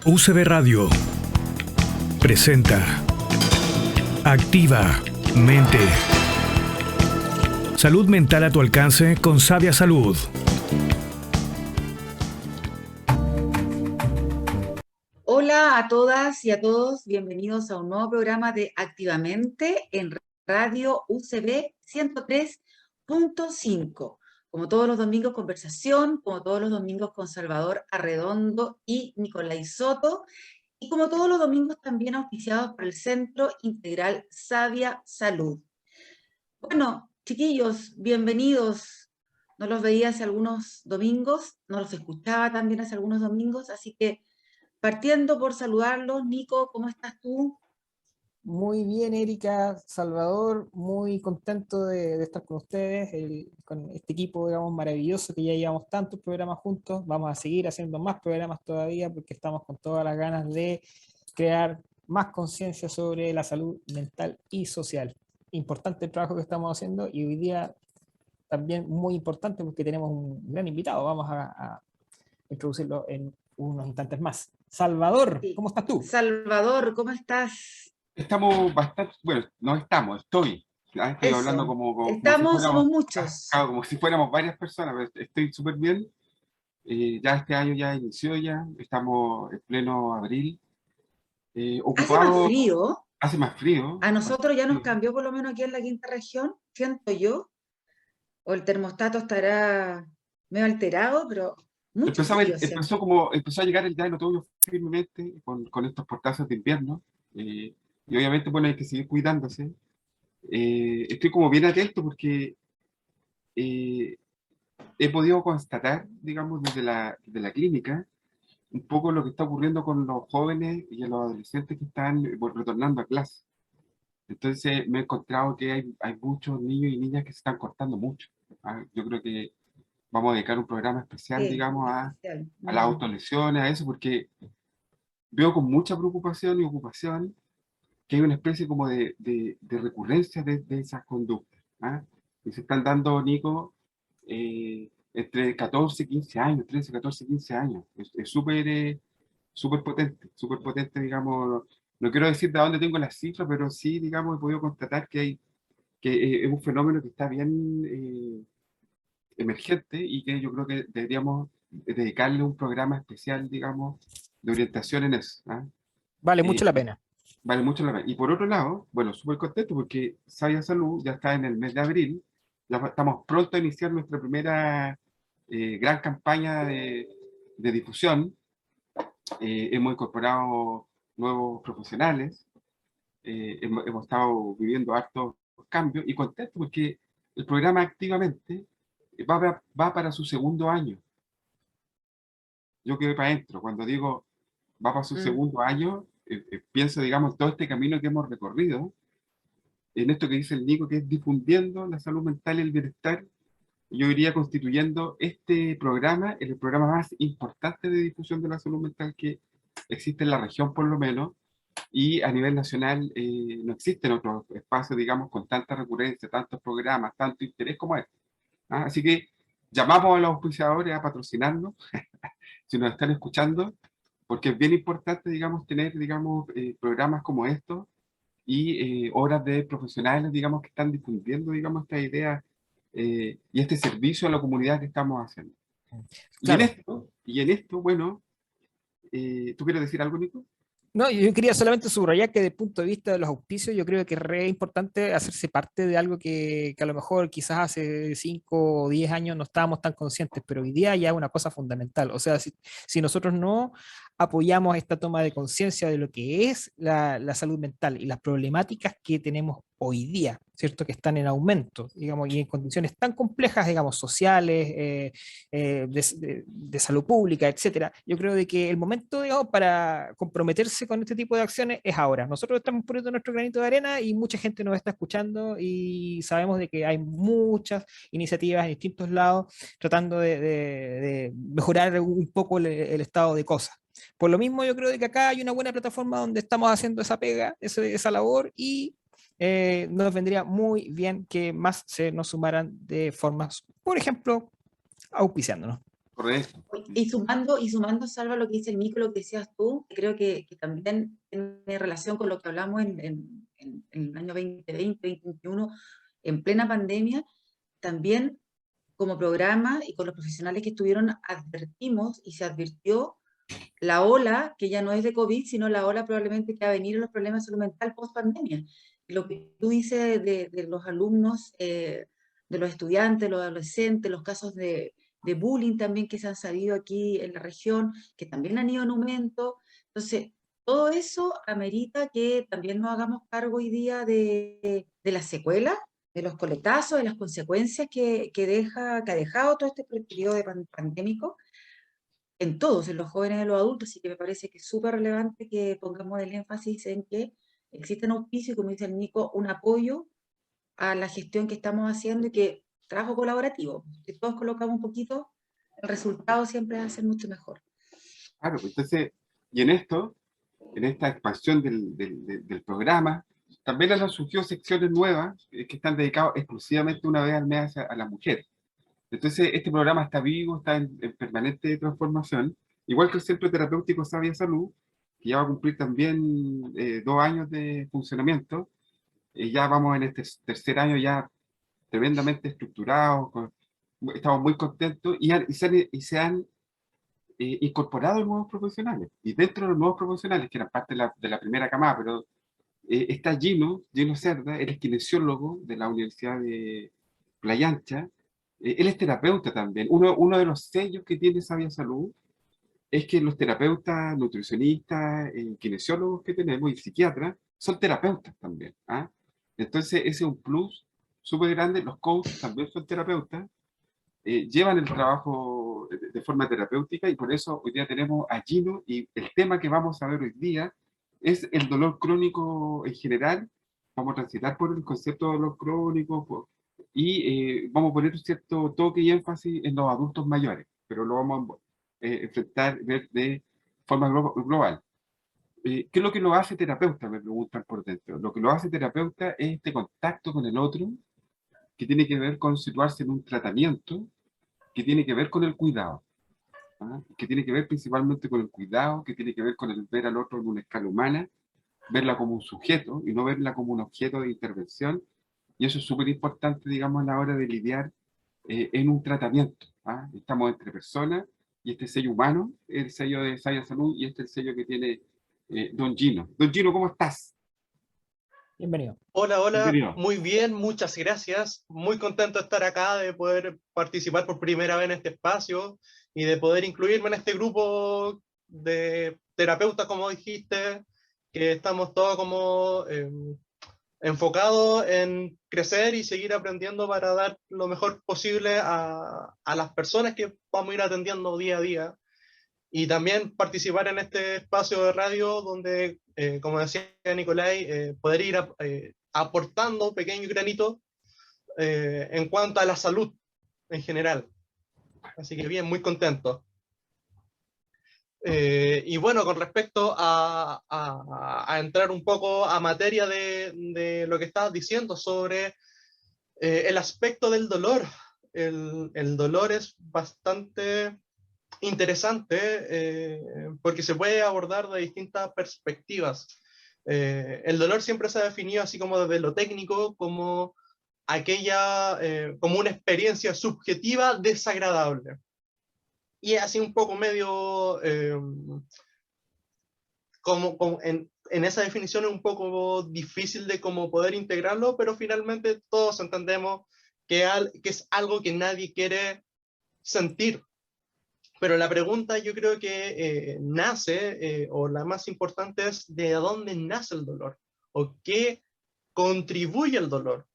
UCB Radio presenta Activa Mente. Salud mental a tu alcance con Sabia Salud. Hola a todas y a todos, bienvenidos a un nuevo programa de Activamente en Radio UCB 103.5. Como todos los domingos, conversación, como todos los domingos con Salvador Arredondo y Nicolai Soto, y como todos los domingos también auspiciados por el Centro Integral Sabia Salud. Bueno, chiquillos, bienvenidos. No los veía hace algunos domingos, no los escuchaba también hace algunos domingos, así que partiendo por saludarlos, Nico, ¿cómo estás tú? Muy bien, Erika, Salvador, muy contento de estar con ustedes, con este equipo, digamos, maravilloso que ya llevamos tantos programas juntos. Vamos a seguir haciendo más programas todavía porque estamos con todas las ganas de crear más conciencia sobre la salud mental y social. Importante el trabajo que estamos haciendo y hoy día también muy importante porque tenemos un gran invitado. Vamos a introducirlo en unos instantes más. Salvador, Sí. ¿cómo estás tú? Salvador, ¿cómo estás? Estamos bastante, bueno, no estamos, estoy Eso. hablando como si Estamos, somos fuéramos, muchos. claro, como si fuéramos varias personas, pero estoy súper bien. Ya este año ya inició, ya estamos en pleno abril. Hace más Ocupado, frío. hace más frío. A nosotros ya nos Sí. cambió, por lo menos aquí en la quinta región, siento yo. O el termostato estará medio alterado, pero mucho frío siento. Empezó a llegar el ya el otoño firmemente con estos portazos de invierno. Y obviamente, bueno, hay que seguir cuidándose. Estoy como bien atento porque eh, he podido constatar, digamos, desde la clínica, un poco lo que está ocurriendo con los jóvenes y los adolescentes que están retornando a clase. Entonces me he encontrado que hay muchos niños y niñas que se están cortando mucho. Yo creo que vamos a dedicar un programa especial, Sí, digamos, especial. a las autolesiones, a eso, porque veo con mucha preocupación y ocupación que hay una especie como de recurrencia de esas conductas. Y se están dando, Nico, entre 14 y 15 años, 13, 14, 15 años. Es súper potente, digamos. No quiero decir de dónde tengo las cifras, pero sí, digamos, he podido constatar que es un fenómeno que está bien emergente y que yo creo que deberíamos dedicarle un programa especial, digamos, de orientación en eso. Vale Eh, mucho la pena. Vale mucho la pena. Y por otro lado, bueno, súper contento porque Sabia Salud ya está en el mes de abril. Ya estamos pronto a iniciar nuestra primera gran campaña de difusión. Hemos incorporado nuevos profesionales. Hemos estado viviendo hartos cambios y contento porque el programa Activamente va para su segundo año. Yo quedé para adentro. Cuando digo va para su segundo año, pienso, digamos, todo este camino que hemos recorrido en esto que dice el Nico, que es difundiendo la salud mental y el bienestar. Yo iría constituyendo este programa el programa más importante de difusión de la salud mental que existe en la región, por lo menos, y a nivel nacional no existen otros espacios, digamos, con tanta recurrencia, tantos programas, tanto interés como este. Así que llamamos a los auspiciadores a patrocinarnos, si nos están escuchando, porque es bien importante, digamos, tener, digamos, programas como estos y obras de profesionales, digamos, que están difundiendo, digamos, esta idea y este servicio a la comunidad que estamos haciendo. Claro. Y en esto, bueno, ¿tú quieres decir algo, Nico? No, yo quería solamente subrayar que desde el punto de vista de los auspicios, yo creo que es re importante hacerse parte de algo que a lo mejor quizás hace 5 o 10 años no estábamos tan conscientes, pero hoy día ya es una cosa fundamental. O sea, si nosotros no apoyamos esta toma de conciencia de lo que es la salud mental y las problemáticas que tenemos hoy día, ¿cierto? Que están en aumento, digamos, y en condiciones tan complejas, digamos, sociales, de salud pública, etcétera. Yo creo de que el momento, digamos, para comprometerse con este tipo de acciones es ahora. Nosotros estamos poniendo nuestro granito de arena y mucha gente nos está escuchando y sabemos de que hay muchas iniciativas en distintos lados tratando de mejorar un poco el estado de cosas. Por lo mismo, yo creo de que acá hay una buena plataforma donde estamos haciendo esa pega, esa labor y nos vendría muy bien que más se nos sumaran de formas, por ejemplo, auspiciándonos. Correcto. Y sumando, Salva, lo que dice el Nico, lo que decías tú, que creo que también tiene relación con lo que hablamos en el año 2020, 2021, en plena pandemia, también como programa y con los profesionales que estuvieron, advertimos y se advirtió la ola, que ya no es de COVID, sino la ola probablemente que va a venir en los problemas de salud mental post pandemia. Lo que tú dices de los alumnos, de los estudiantes, los adolescentes, los casos de bullying también que se han sabido aquí en la región, que también han ido en aumento. Entonces, todo eso amerita que también nos hagamos cargo hoy día de las secuelas, de los coletazos, de las consecuencias que ha dejado todo este periodo de pandémico en todos, en los jóvenes y en los adultos, así que me parece que es súper relevante que pongamos el énfasis en que existen auspicios y, como dice el Nico, un apoyo a la gestión que estamos haciendo y que trabajo colaborativo. Si todos colocamos un poquito, el resultado siempre va a ser mucho mejor. Claro, pues entonces, y en esta expansión del programa, también han surgido secciones nuevas que están dedicadas exclusivamente una vez al mes a la mujer. Entonces, este programa está vivo, está en permanente transformación, igual que el Centro Terapéutico Sabia Salud, que ya va a cumplir también 2 años de funcionamiento. Ya vamos en este tercer año ya tremendamente estructurados, estamos muy contentos y se han incorporado nuevos profesionales. Y dentro de los nuevos profesionales, que eran parte de la primera camada, pero está Gino Cerda, él es kinesiólogo de la Universidad de Playa Ancha. Él es terapeuta también. Uno de los sellos que tiene Sabia Salud es que los terapeutas, nutricionistas, kinesiólogos que tenemos y psiquiatras son terapeutas también. ¿Ah? Entonces, ese es un plus súper grande. Los coaches también son terapeutas, llevan el trabajo de forma terapéutica y por eso hoy día tenemos a Gino y el tema que vamos a ver hoy día es el dolor crónico en general. Vamos a transitar por el concepto de dolor crónico y vamos a poner un cierto toque y énfasis en los adultos mayores, pero lo vamos a enfrentar de forma global. ¿Qué es lo que lo hace terapeuta? Me preguntan por dentro. Lo que lo hace terapeuta es este contacto con el otro, que tiene que ver con situarse en un tratamiento, que tiene que ver con el cuidado, ¿ah? Que tiene que ver principalmente con el cuidado, que tiene que ver con el ver al otro en una escala humana, verla como un sujeto y no verla como un objeto de intervención. Y eso es súper importante, digamos, a la hora de lidiar en un tratamiento. ¿Ah? Estamos entre personas y este sello humano, el sello de Sabia Salud, y este es el sello que tiene Don Gino. Don Gino, ¿cómo estás? Bienvenido. Hola, hola, Bienvenido. muy bien, muchas gracias. Muy contento de estar acá, de poder participar por primera vez en este espacio y de poder incluirme en este grupo de terapeutas, como dijiste, que estamos todos como enfocados en crecer y seguir aprendiendo para dar lo mejor posible a las personas que vamos a ir atendiendo día a día. Y también participar en este espacio de radio donde, como decía Nicolai, poder ir aportando pequeños granitos en cuanto a la salud en general. Así que bien, muy contento. Y bueno, con respecto a entrar un poco a materia de lo que estabas diciendo sobre el aspecto del dolor. El dolor es bastante interesante porque se puede abordar de distintas perspectivas. El dolor siempre se ha definido así como desde lo técnico, como como una experiencia subjetiva desagradable. Y así un poco medio, como en esa definición es un poco difícil de cómo poder integrarlo, pero finalmente todos entendemos que es algo que nadie quiere sentir. Pero la pregunta yo creo que nace, o la más importante es de dónde nace el dolor, o qué contribuye al dolor.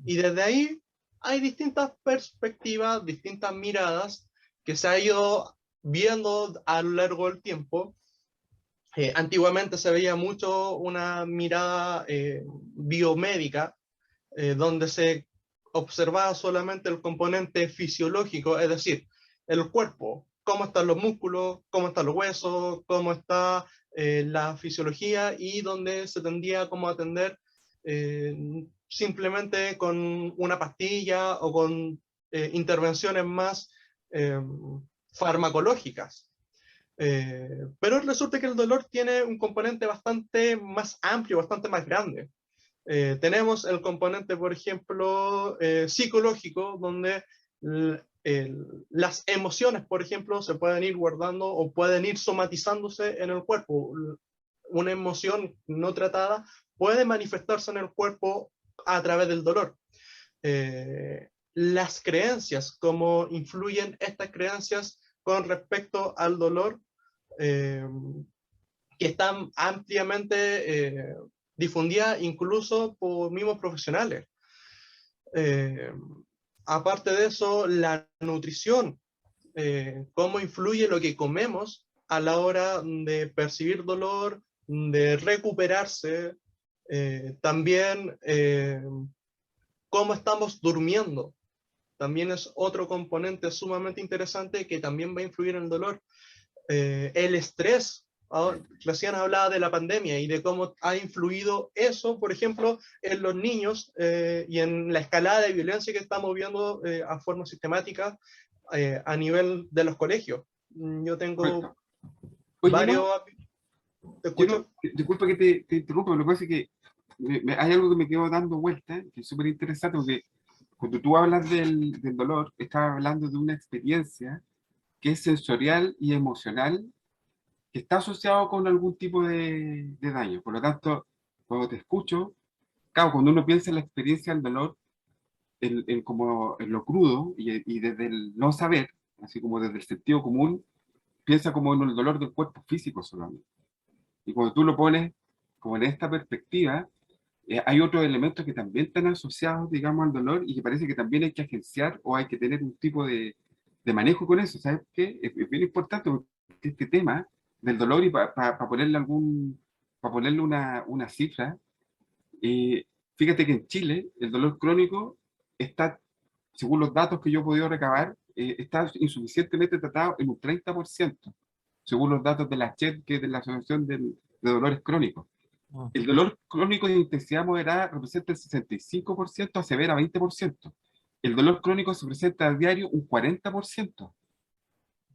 Y desde ahí hay distintas perspectivas, distintas miradas que se ha ido viendo a lo largo del tiempo. Antiguamente se veía mucho una mirada biomédica, donde se observaba solamente el componente fisiológico, es decir, el cuerpo, cómo están los músculos, cómo están los huesos, cómo está la fisiología, y donde se tendía como a atender simplemente con una pastilla o con intervenciones más farmacológicas. Pero resulta que el dolor tiene un componente bastante más amplio, bastante más grande. Tenemos el componente, por ejemplo, psicológico, donde las emociones, por ejemplo, se pueden ir guardando o pueden ir somatizándose en el cuerpo. Una emoción no tratada puede manifestarse en el cuerpo a través del dolor. Las creencias, cómo influyen estas creencias con respecto al dolor, que están ampliamente difundidas incluso por mismos profesionales. Aparte de eso, la nutrición, cómo influye lo que comemos a la hora de percibir dolor, de recuperarse, también cómo estamos durmiendo. También es otro componente sumamente interesante que también va a influir en el dolor. El estrés, recién hablaba de la pandemia y de cómo ha influido eso, por ejemplo, en los niños y en la escalada de violencia que estamos viendo a forma sistemática a nivel de los colegios. Yo tengo Oye, varios... ¿Te escucho? Disculpa que te interrumpa, pero lo que pasa es que hay algo que me quedó dando vuelta, que es súper interesante, porque cuando tú hablas del dolor, estás hablando de una experiencia que es sensorial y emocional, que está asociado con algún tipo de daño. Por lo tanto, cuando te escucho, claro, cuando uno piensa en la experiencia del dolor, como en lo crudo y desde el no saber, así como desde el sentido común, piensa como en el dolor del cuerpo físico solamente. Y cuando tú lo pones como en esta perspectiva, hay otros elementos que también están asociados, digamos, al dolor y que parece que también hay que agenciar o hay que tener un tipo de manejo con eso. ¿Sabes qué? Es bien importante porque este tema del dolor y para ponerle para ponerle una cifra, fíjate que en Chile el dolor crónico está, según los datos que yo he podido recabar, está insuficientemente tratado en un 30%, según los datos de la CHED, que es de la Asociación de Dolores Crónicos. El dolor crónico de intensidad moderada representa el 65%, a severa 20%. El dolor crónico se presenta a diario un 40%.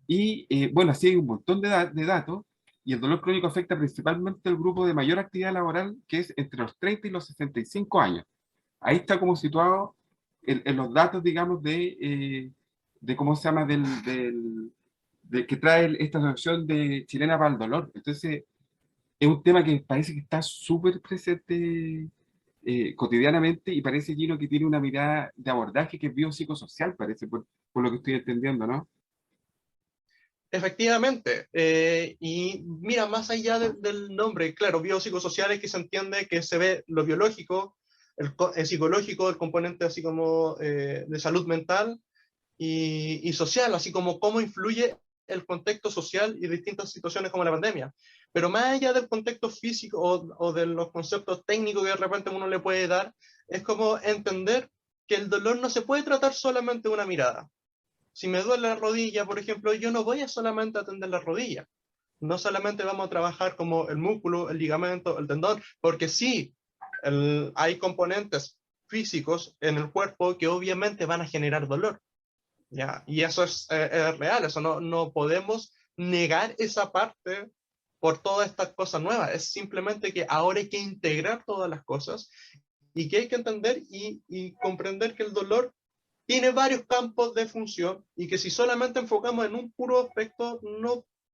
Y bueno, así hay un montón de datos, y el dolor crónico afecta principalmente al grupo de mayor actividad laboral, que es entre los 30 y los 65 años. Ahí está como situado en los datos, digamos, de cómo se llama, de que trae esta asociación chilena para el dolor. Entonces, es un tema que parece que está súper presente cotidianamente y parece, Gino, que tiene una mirada de abordaje que es biopsicosocial, parece, por lo que estoy entendiendo, ¿no? Efectivamente, y mira, más allá del nombre, claro, biopsicosociales, que se entiende que se ve lo biológico, el psicológico, el componente así como de salud mental y social, así como cómo influye el contexto social y distintas situaciones como la pandemia. Pero más allá del contexto físico o de los conceptos técnicos que de repente uno le puede dar, es como entender que el dolor no se puede tratar solamente de una mirada. Si me duele la rodilla, por ejemplo, yo no voy a solamente atender la rodilla. No solamente vamos a trabajar como el músculo, el ligamento, el tendón, porque sí, hay componentes físicos en el cuerpo que obviamente van a generar dolor. ¿Ya? Y eso es real, eso no podemos negar esa parte por todas estas cosas nuevas. Es simplemente que ahora hay que integrar todas las cosas y que hay que entender y comprender que el dolor tiene varios campos de función y que si solamente enfocamos en un puro aspecto,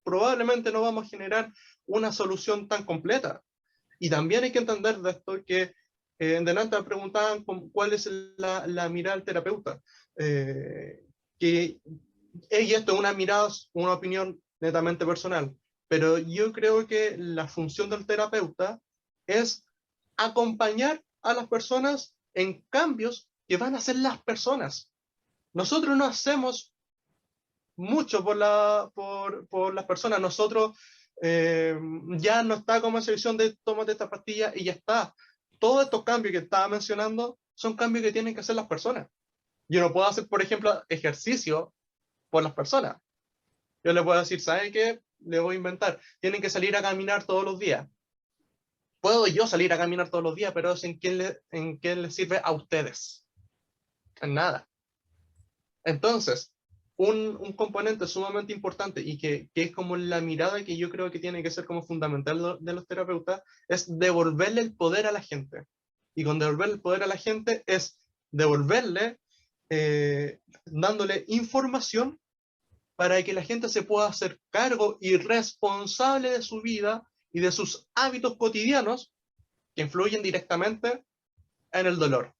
probablemente no vamos a generar una solución tan completa. Y también hay que entender de esto que delante me preguntaban cuál es la mirada del terapeuta. Y esto es una mirada, una opinión netamente personal, pero yo creo que la función del terapeuta es acompañar a las personas en cambios que van a hacer las personas. Nosotros no hacemos mucho por las personas. Nosotros ya no está como esa visión de tómate esta pastilla y ya está. Todos estos cambios que estaba mencionando son cambios que tienen que hacer las personas. Yo no puedo hacer, por ejemplo, ejercicio por las personas. Yo le puedo decir, ¿saben qué? Le voy a inventar. Tienen que salir a caminar todos los días. Puedo yo salir a caminar todos los días, pero ¿en qué les sirve a ustedes? En nada. Entonces, un componente sumamente importante y que es como la mirada que yo creo que tiene que ser como fundamental de los terapeutas, es devolverle el poder a la gente. Y con devolverle el poder a la gente es devolverle, dándole información para que la gente se pueda hacer cargo y responsable de su vida y de sus hábitos cotidianos que influyen directamente en el dolor.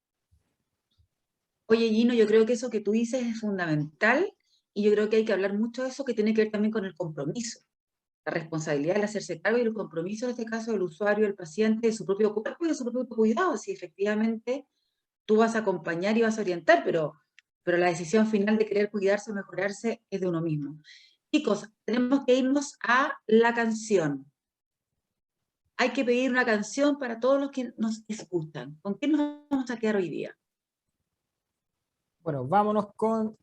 Oye, Gino, yo creo que eso que tú dices es fundamental y yo creo que hay que hablar mucho de eso que tiene que ver también con el compromiso, la responsabilidad de hacerse cargo y el compromiso en este caso del usuario, del paciente, de su propio cuerpo y de su propio cuidado. Si efectivamente tú vas a acompañar y vas a orientar, pero la decisión final de querer cuidarse o mejorarse es de uno mismo. Chicos, tenemos que irnos a la canción. Hay que pedir una canción para todos los que nos escuchan. ¿Con qué nos vamos a quedar hoy día? Bueno, vámonos con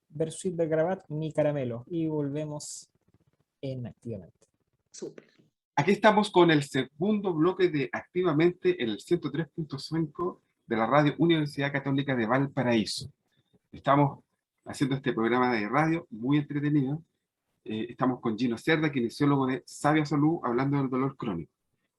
Bersuit Bergarabat, Mi Caramelo, y volvemos en Activamente. Súper. Aquí estamos con el segundo bloque de Activamente en el 103.5 de la Radio Universidad Católica de Valparaíso. Estamos haciendo este programa de radio muy entretenido. Estamos con Gino Cerda, kinesiólogo de Sabia Salud, hablando del dolor crónico.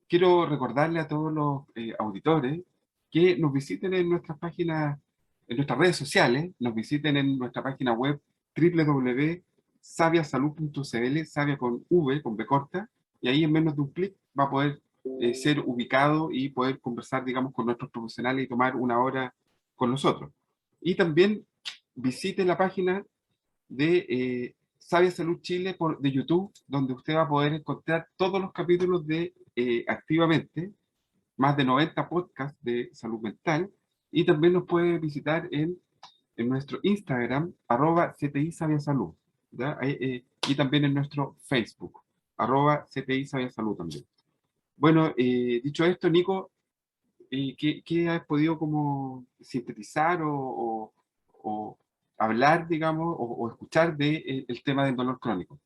Quiero recordarle a todos los auditores que nos visiten en nuestras páginas, en nuestras redes sociales, nos visiten en nuestra página web www.sabiasalud.cl, Sabia con V, con B corta, y ahí en menos de un clic va a poder ser ubicado y poder conversar, digamos, con nuestros profesionales y tomar una hora con nosotros. Y también visite la página de Sabia Salud Chile de YouTube, donde usted va a poder encontrar todos los capítulos de Activamente, más de 90 podcasts de salud mental, y también nos puede visitar en nuestro Instagram, @CTI Sabia Salud, ¿ya? Y también en nuestro Facebook, @CTI Sabia Salud también. Bueno, dicho esto, Nico, ¿qué has podido como sintetizar o hablar, digamos, o escuchar de el tema del dolor crónico?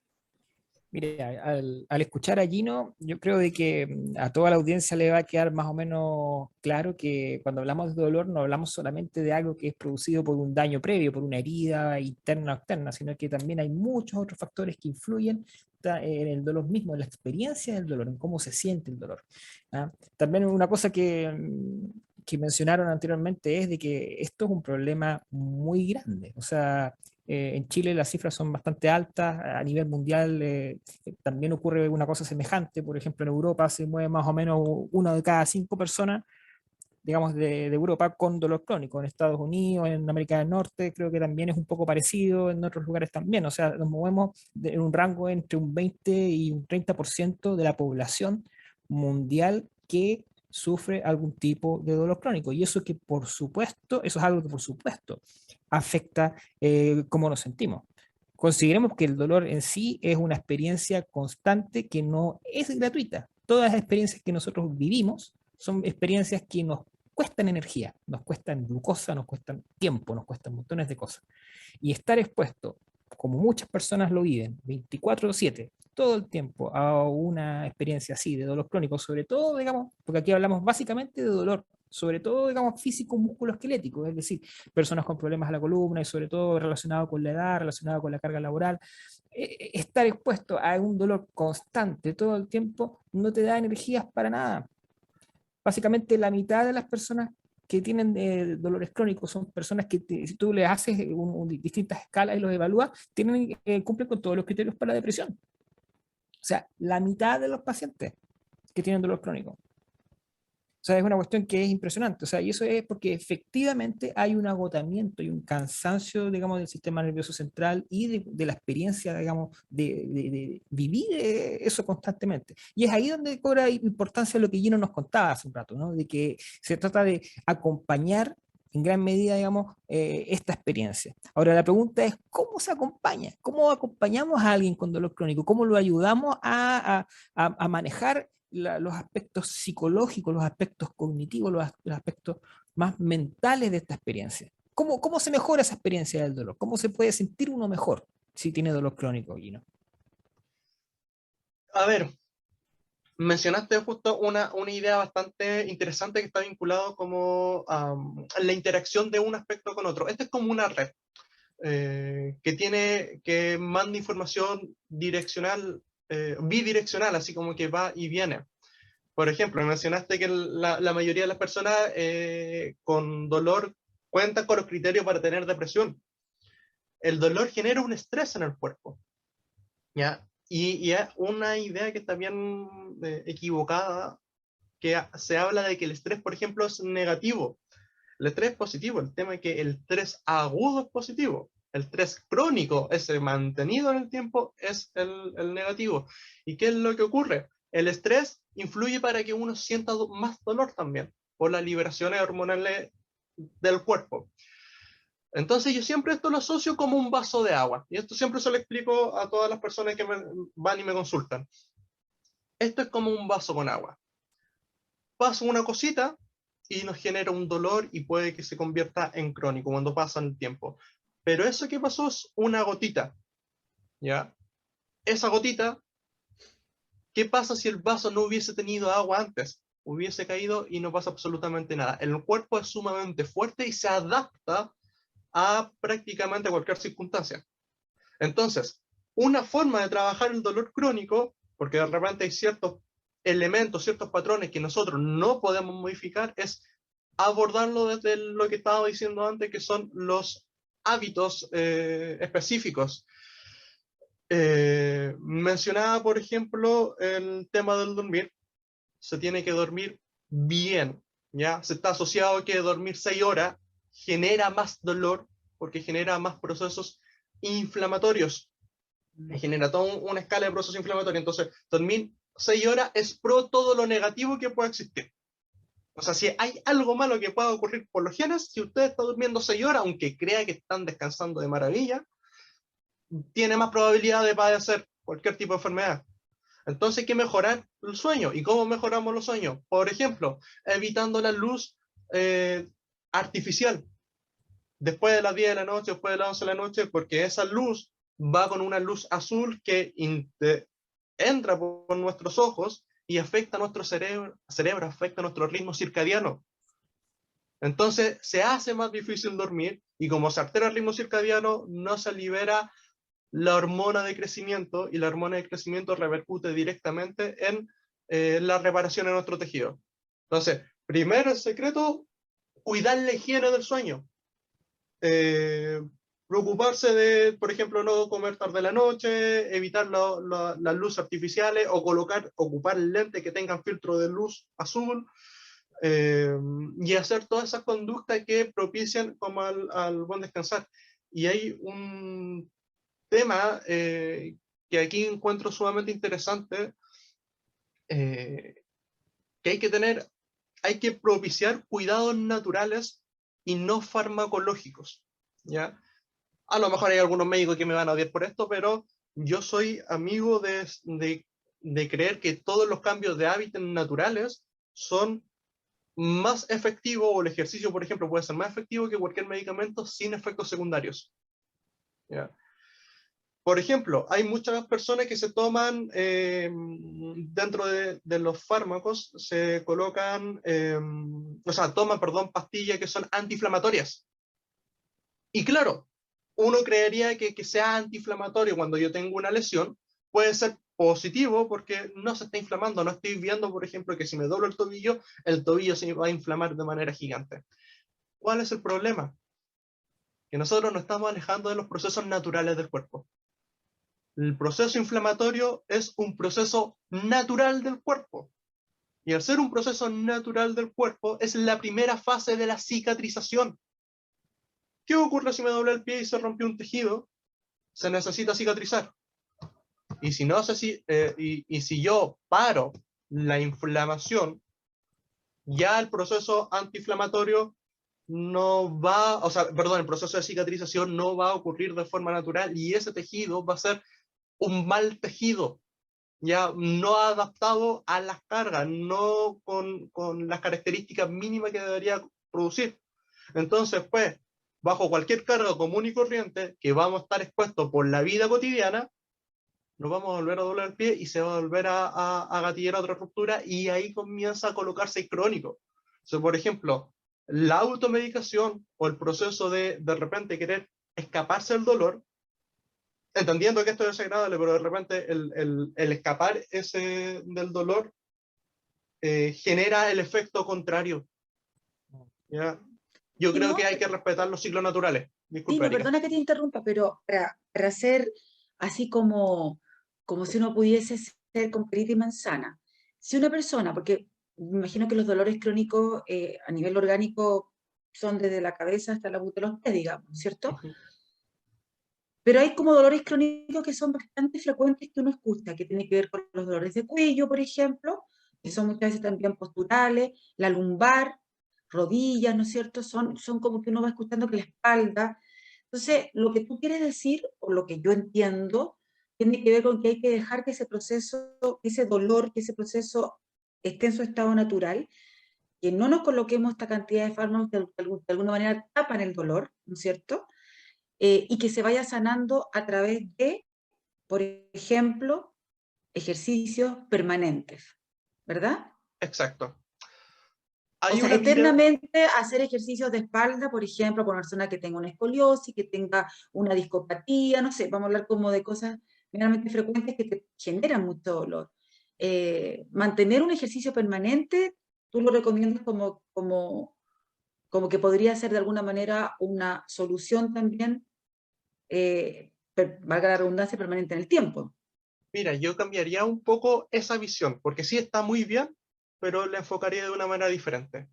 Mire, al escuchar a Gino, yo creo de que a toda la audiencia le va a quedar más o menos claro que cuando hablamos de dolor no hablamos solamente de algo que es producido por un daño previo, por una herida interna o externa, sino que también hay muchos otros factores que influyen en el dolor mismo, en la experiencia del dolor, en cómo se siente el dolor. ¿Ah? También una cosa que mencionaron anteriormente es de que esto es un problema muy grande. O sea, en Chile las cifras son bastante altas, a nivel mundial también ocurre una cosa semejante. Por ejemplo, en Europa se mueve más o menos 1 de cada 5 personas, digamos, de Europa con dolor crónico. En Estados Unidos, en América del Norte, creo que también es un poco parecido, en otros lugares también. O sea, nos movemos en un rango entre un 20 y un 30% de la población mundial que sufre algún tipo de dolor crónico. Y eso que por supuesto, eso es algo que por supuesto afecta cómo nos sentimos. Consideremos que el dolor en sí es una experiencia constante que no es gratuita. Todas las experiencias que nosotros vivimos son experiencias que nos cuestan energía, nos cuestan glucosa, nos cuestan tiempo, nos cuestan montones de cosas. Y estar expuesto, como muchas personas lo viven, 24/7, todo el tiempo a una experiencia así de dolor crónico, sobre todo, digamos, porque aquí hablamos básicamente de dolor, sobre todo, digamos, físico, musculoesquelético, es decir, personas con problemas a la columna y sobre todo relacionado con la edad, relacionado con la carga laboral. Estar expuesto a un dolor constante todo el tiempo no te da energías para nada. Básicamente la mitad de las personas que tienen dolores crónicos son personas que si tú les haces distintas escalas y los evalúas, cumplen con todos los criterios para la depresión. O sea, la mitad de los pacientes que tienen dolor crónico. O sea, es una cuestión que es impresionante. O sea, y eso es porque efectivamente hay un agotamiento y un cansancio, digamos, del sistema nervioso central y de la experiencia, digamos, de vivir eso constantemente. Y es ahí donde cobra importancia lo que Gino nos contaba hace un rato, ¿no? De que se trata de acompañar en gran medida, digamos, esta experiencia. Ahora, la pregunta es, ¿cómo se acompaña? ¿Cómo acompañamos a alguien con dolor crónico? ¿Cómo lo ayudamos a manejar los aspectos psicológicos, los aspectos cognitivos, los aspectos más mentales de esta experiencia? ¿Cómo se mejora esa experiencia del dolor? ¿Cómo se puede sentir uno mejor si tiene dolor crónico, Gino? A ver, mencionaste justo una idea bastante interesante que está vinculado como la interacción de un aspecto con otro. Esto es como una red. que manda información direccional, bidireccional, así como que va y viene. Por ejemplo, mencionaste que la mayoría de las personas con dolor cuentan con los criterios para tener depresión. El dolor genera un estrés en el cuerpo, ¿ya? Y es una idea que está bien equivocada, que se habla de que el estrés, por ejemplo, es negativo. El estrés es positivo, el tema es que el estrés agudo es positivo, el estrés crónico, ese mantenido en el tiempo, es el negativo. ¿Y qué es lo que ocurre? El estrés influye para que uno sienta más dolor también, por las liberaciones hormonales del cuerpo. Entonces yo siempre esto lo asocio como un vaso de agua, y esto siempre se lo explico a todas las personas que van y me consultan. Esto es como un vaso con agua. Pasa una cosita y nos genera un dolor y puede que se convierta en crónico cuando pasa el tiempo. Pero eso que pasó es una gotita, ¿ya? Esa gotita, ¿qué pasa si el vaso no hubiese tenido agua antes? Hubiese caído y no pasa absolutamente nada. El cuerpo es sumamente fuerte y se adapta a prácticamente cualquier circunstancia. Entonces, una forma de trabajar el dolor crónico, porque de repente hay ciertos elementos, ciertos patrones que nosotros no podemos modificar, es abordarlo desde lo que estaba diciendo antes, que son los hábitos específicos. Mencionaba, por ejemplo, el tema del dormir. Se tiene que dormir bien, ¿ya? Se está asociado que dormir 6 horas genera más dolor porque genera más procesos inflamatorios. Genera toda una escala de procesos inflamatorios. Entonces, dormir 6 horas es pro todo lo negativo que pueda existir. O sea, si hay algo malo que pueda ocurrir por los genes, si usted está durmiendo 6 horas, aunque crea que están descansando de maravilla, tiene más probabilidad de padecer cualquier tipo de enfermedad. Entonces hay que mejorar el sueño. ¿Y cómo mejoramos los sueños? Por ejemplo, evitando la luz artificial. Después de las 10 de la noche, después de las 11 de la noche, porque esa luz va con una luz azul que entra por nuestros ojos y afecta a nuestro cerebro, afecta a nuestro ritmo circadiano. Entonces se hace más difícil dormir y como se altera el ritmo circadiano, no se libera la hormona de crecimiento y la hormona de crecimiento repercute directamente en la reparación de nuestro tejido. Entonces, primero el secreto, cuidar la higiene del sueño. Preocuparse de, por ejemplo, no comer tarde en la noche, evitar las luces artificiales o ocupar lentes que tengan filtro de luz azul y hacer todas esas conductas que propician como al buen descansar. Y hay un tema que aquí encuentro sumamente interesante, que hay que propiciar cuidados naturales y no farmacológicos, ¿ya? A lo mejor hay algunos médicos que me van a odiar por esto, pero yo soy amigo de creer que todos los cambios de hábitos naturales son más efectivos, o el ejercicio, por ejemplo, puede ser más efectivo que cualquier medicamento sin efectos secundarios, ¿ya? Por ejemplo, hay muchas personas que se toman, dentro de los fármacos, se colocan, toman, pastillas que son antiinflamatorias. Y claro, uno creería que sea antiinflamatorio cuando yo tengo una lesión, puede ser positivo porque no se está inflamando, no estoy viendo, por ejemplo, que si me doblo el tobillo se va a inflamar de manera gigante. ¿Cuál es el problema? Que nosotros nos estamos alejando de los procesos naturales del cuerpo. El proceso inflamatorio es un proceso natural del cuerpo. Y al ser un proceso natural del cuerpo, es la primera fase de la cicatrización. ¿Qué ocurre si me doblé el pie y se rompió un tejido? Se necesita cicatrizar. Y si, no sé si yo paro la inflamación, ya el proceso antiinflamatorio el proceso de cicatrización no va a ocurrir de forma natural y ese tejido va a ser un mal tejido, ya no adaptado a las cargas, no con las características mínimas que debería producir. Entonces, pues, bajo cualquier carga común y corriente que vamos a estar expuestos por la vida cotidiana, nos vamos a volver a doblar el pie y se va a volver a gatillar otra ruptura y ahí comienza a colocarse crónico. O sea, por ejemplo, la automedicación o el proceso de repente querer escaparse del dolor, entendiendo que esto es desagradable, pero de repente el escapar del dolor genera el efecto contrario. ¿Ya? Yo Y creo no, que hay que respetar los ciclos naturales. Disculpe, Tino, Erika. perdona que te interrumpa, pero para hacer así como si uno pudiese ser con perita y manzana, si una persona, porque me imagino que los dolores crónicos a nivel orgánico son desde la cabeza hasta la punta de los pies, digamos, ¿cierto? Ujú. Pero hay como dolores crónicos que son bastante frecuentes que uno escucha, que tiene que ver con los dolores de cuello, por ejemplo, que son muchas veces también posturales, la lumbar, rodillas, ¿no es cierto? Son como que uno va escuchando que la espalda. Entonces, lo que tú quieres decir, o lo que yo entiendo, tiene que ver con que hay que dejar que ese proceso, que ese dolor, que ese proceso esté en su estado natural, que no nos coloquemos esta cantidad de fármacos que de alguna manera tapan el dolor, ¿no es cierto? Y que se vaya sanando a través de, por ejemplo, ejercicios permanentes, ¿verdad? Exacto. O Hay sea, una tira, eternamente hacer ejercicios de espalda, por ejemplo, con una persona que tenga una escoliosis, que tenga una discopatía, no sé, vamos a hablar como de cosas generalmente frecuentes que te generan mucho dolor. Mantener un ejercicio permanente, tú lo recomiendas como que podría ser de alguna manera una solución también, valga la redundancia, permanente en el tiempo. mira, yo cambiaría un poco esa visión, porque sí está muy bien, pero la enfocaría de una manera diferente.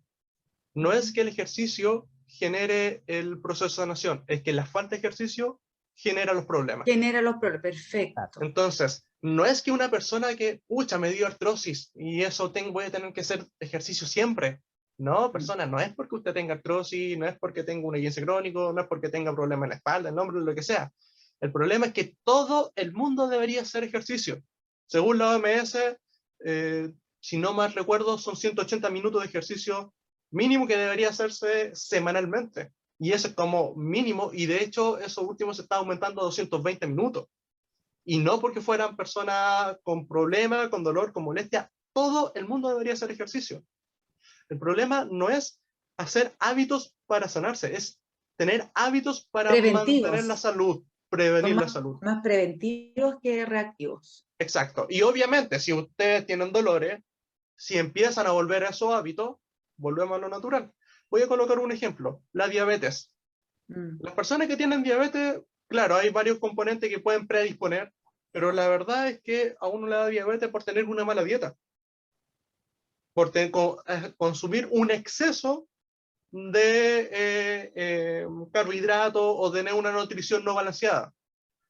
No es que el ejercicio genere el proceso de sanación, es que la falta de ejercicio genera los problemas. Genera los problemas, perfecto. Entonces, no es que una persona que, pucha, me dio artrosis y eso voy a tener que hacer ejercicio siempre. No, persona, no es porque usted tenga artrosis, no es porque tenga un esguince crónico, no es porque tenga problema en la espalda, el hombro, lo que sea. El problema es que todo el mundo debería hacer ejercicio. Según la OMS, si no mal recuerdo, son 180 minutos de ejercicio mínimo que debería hacerse semanalmente. Y eso es como mínimo, y de hecho eso último se está aumentando a 220 minutos. Y no porque fueran personas con problemas, con dolor, con molestia, todo el mundo debería hacer ejercicio. El problema no es hacer hábitos para sanarse, es tener hábitos para mantener la Preventivos, salud, son prevenir la más, salud. más preventivos que reactivos. Exacto. Y obviamente, si ustedes tienen dolores, si empiezan a volver a esos hábitos, volvemos a lo natural. Voy a colocar un ejemplo, la diabetes. Mm. Las personas que tienen diabetes, claro, hay varios componentes que pueden predisponer, pero la verdad es que a uno le da diabetes por tener una mala dieta, por consumir un exceso de carbohidratos o tener una nutrición no balanceada.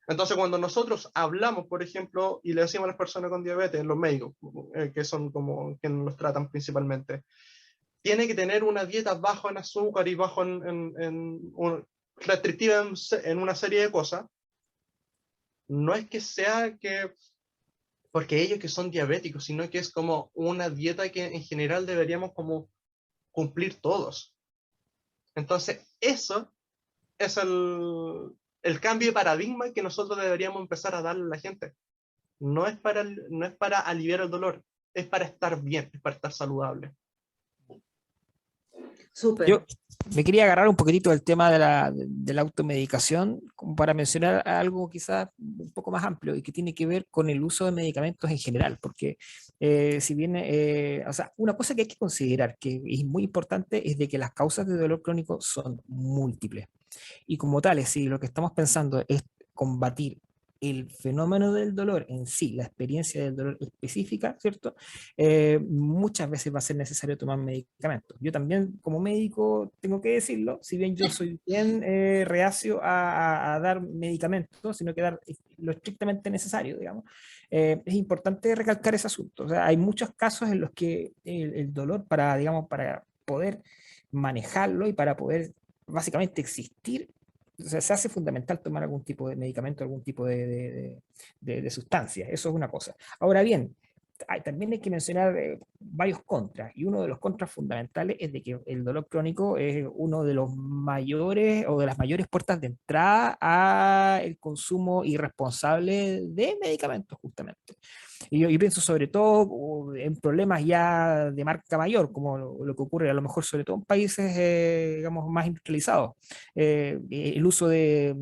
Entonces, cuando nosotros hablamos, por ejemplo, y le decimos a las personas con diabetes, los médicos, que son como quienes los tratan principalmente, tiene que tener una dieta baja en azúcar y bajo restrictiva en una serie de cosas. No es que sea que porque ellos que son diabéticos, sino que es como una dieta que en general deberíamos como cumplir todos. Entonces, eso es el cambio de paradigma que nosotros deberíamos empezar a darle a la gente. No es para aliviar el dolor, es para estar bien, es para estar saludable. Yo Súper. me quería agarrar un poquitito del tema de la automedicación, como para mencionar algo quizás un poco más amplio y que tiene que ver con el uso de medicamentos en general, porque si bien, o sea, una cosa que hay que considerar que es muy importante es de que las causas de dolor crónico son múltiples. Y como tales, si lo que estamos pensando es combatir el fenómeno del dolor en sí, la experiencia del dolor específica, ¿cierto? Muchas veces va a ser necesario tomar medicamentos. Yo también, como médico, tengo que decirlo, si bien yo soy bien reacio a dar medicamentos, sino que dar lo estrictamente necesario, digamos, es importante recalcar ese asunto. O sea, hay muchos casos en los que el dolor para, digamos, para poder manejarlo y para poder básicamente existir, o sea, se hace fundamental tomar algún tipo de medicamento, algún tipo de sustancia. Eso es una cosa. Ahora bien, también hay que mencionar varios contras, y uno de los contras fundamentales es de que el dolor crónico es uno de los mayores o de las mayores puertas de entrada al consumo irresponsable de medicamentos, justamente. Y yo pienso sobre todo en problemas ya de marca mayor, como lo que ocurre a lo mejor sobre todo en países, digamos, más industrializados. El uso de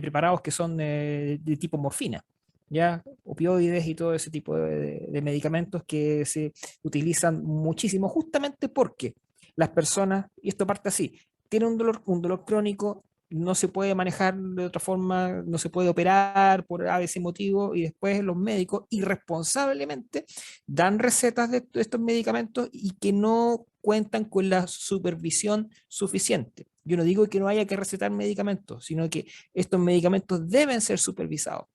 preparados que son de tipo morfina, ya opioides y todo ese tipo de medicamentos que se utilizan muchísimo justamente porque las personas, y esto parte así, tienen un dolor crónico, no se puede manejar de otra forma, no se puede operar por ese motivo, y después los médicos irresponsablemente dan recetas de estos medicamentos y que no cuentan con la supervisión suficiente. Yo no digo que no haya que recetar medicamentos, sino que estos medicamentos deben ser supervisados,